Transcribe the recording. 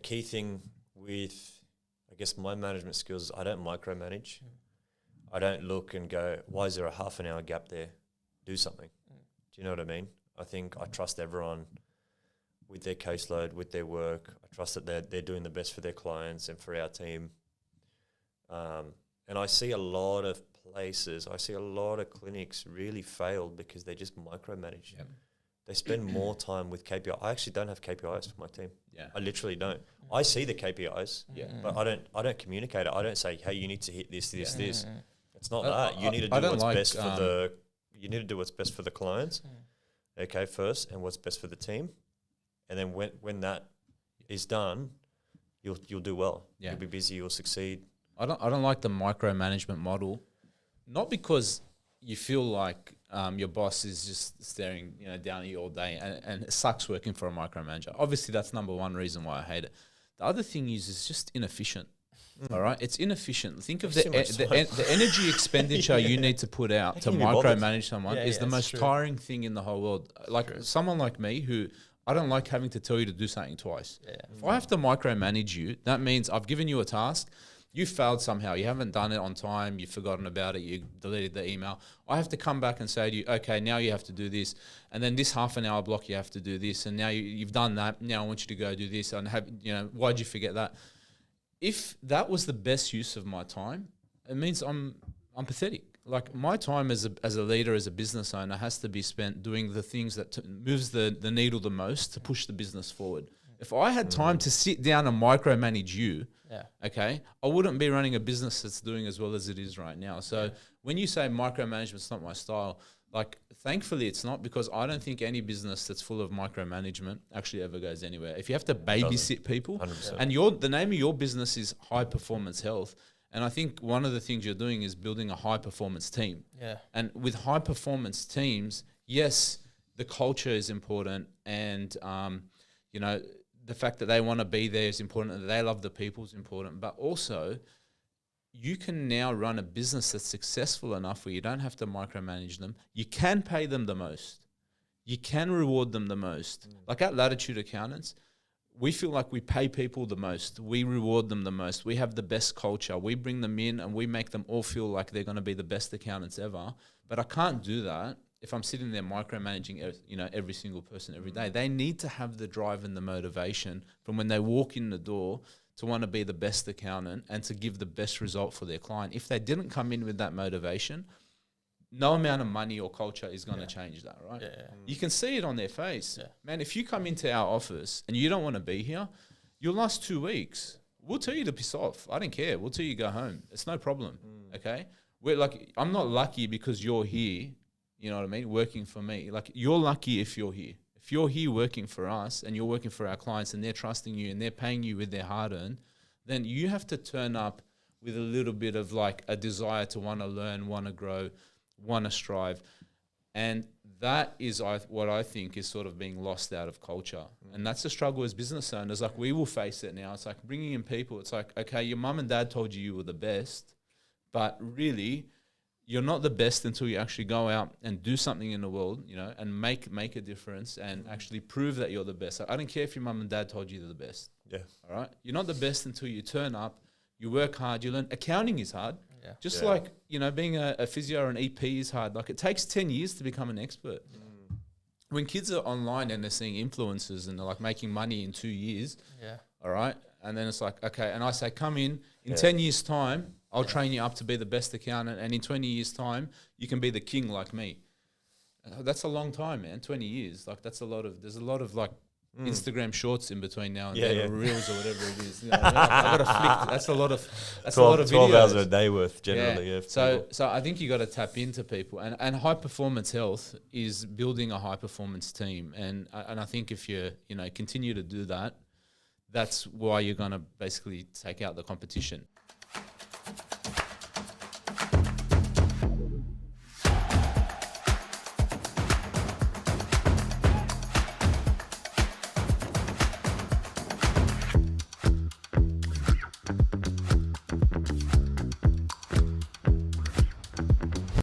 key thing with, I guess, my management skills, I don't micromanage. I don't look and go, why is there a half an hour gap there? Do something. Do you know what I mean? I think I trust everyone with their caseload, with their work. I trust that they're doing the best for their clients and for our team. And I see a lot of places, I see a lot of clinics really fail because they just micromanage. Yep. They spend more time with KPI. I actually don't have KPIs for my team. Yeah. I literally don't. I see the KPIs, but I don't communicate it. I don't say, hey, you need to hit this. It's not that. You need to do what's best for the. You need to do what's best for the clients, okay, first, and what's best for the team, and then when that is done, you'll do well. Yeah. You'll be busy. You'll succeed. I don't like the micromanagement model, not because you feel like your boss is just staring down at you all day, and it sucks working for a micromanager. Obviously, that's number one reason why I hate it. The other thing is it's just inefficient. All right, it's inefficient. Think of the energy expenditure you need to put out to micromanage someone is the most tiring thing in the whole world. Like someone like me who I don't like having to tell you to do something twice. Yeah. If I have to micromanage you, that means I've given you a task. You failed somehow. You haven't done it on time. You've forgotten about it. You deleted the email. I have to come back and say to you, okay, now you have to do this. And then this half an hour block, you have to do this. And now you've done that. Now I want you to go do this. And why'd you forget that? If that was the best use of my time, it means I'm pathetic. Like my time as a leader, as a business owner, has to be spent doing the things that moves the needle the most to push the business forward. If I had time to sit down and micromanage you, okay, I wouldn't be running a business that's doing as well as it is right now. So when you say micromanagement's not my style, like thankfully it's not, because I don't think any business that's full of micromanagement actually ever goes anywhere. If you have to babysit people, 100%. and the name of your business is High Performance Health, and I think one of the things you're doing is building a high performance team. Yeah. And with high performance teams, yes, the culture is important, and the fact that they want to be there is important, and that they love the people is important, but also you can now run a business that's successful enough where you don't have to micromanage them. You can pay them the most. You can reward them the most. Like at Latitude Accountants, we feel like we pay people the most. We reward them the most. We have the best culture. We bring them in and we make them all feel like they're going to be the best accountants ever. But I can't do that if I'm sitting there micromanaging, every single person every day. They need to have the drive and the motivation from when they walk in the door to want to be the best accountant and to give the best result for their client. If they didn't come in with that motivation, no amount of money or culture is going to change that, right? Yeah. You can see it on their face. Yeah. Man, if you come into our office and you don't want to be here, you'll last 2 weeks. We'll tell you to piss off. I don't care. We'll tell you to go home. It's no problem, okay? I'm not lucky because you're here, you know what I mean, working for me. Like, you're lucky if you're here. If you're here working for us and you're working for our clients and they're trusting you and they're paying you with their hard-earned, then you have to turn up with a little bit of like a desire to want to learn, want to grow, want to strive. And that is what I think is sort of being lost out of culture. And that's the struggle as business owners. Like, we will face it now. It's like bringing in people. It's like, okay, your mum and dad told you were the best, but really you're not the best until you actually go out and do something in the world, and make a difference and actually prove that you're the best. I don't care if your mum and dad told you they're the best. Yeah. All right. You're not the best until you turn up, you work hard, you learn. Accounting is hard. Yeah. Just like, being a physio or an EP is hard. Like, it takes 10 years to become an expert. When kids are online and they're seeing influencers and they're like making money in 2 years. Yeah. All right. And then it's like, okay. And I say, come in 10 years time, I'll train you up to be the best accountant. And in 20 years time, you can be the king like me. That's a long time, man. 20 years. Like, there's a lot of like Instagram shorts in between now and then, or reels or whatever it is. I've got to flick. That's a lot of 12 hours a day worth generally. Yeah. So I think you got to tap into people, and high performance health is building a high performance team. And I think if you continue to do that, that's why you're going to basically take out the competition.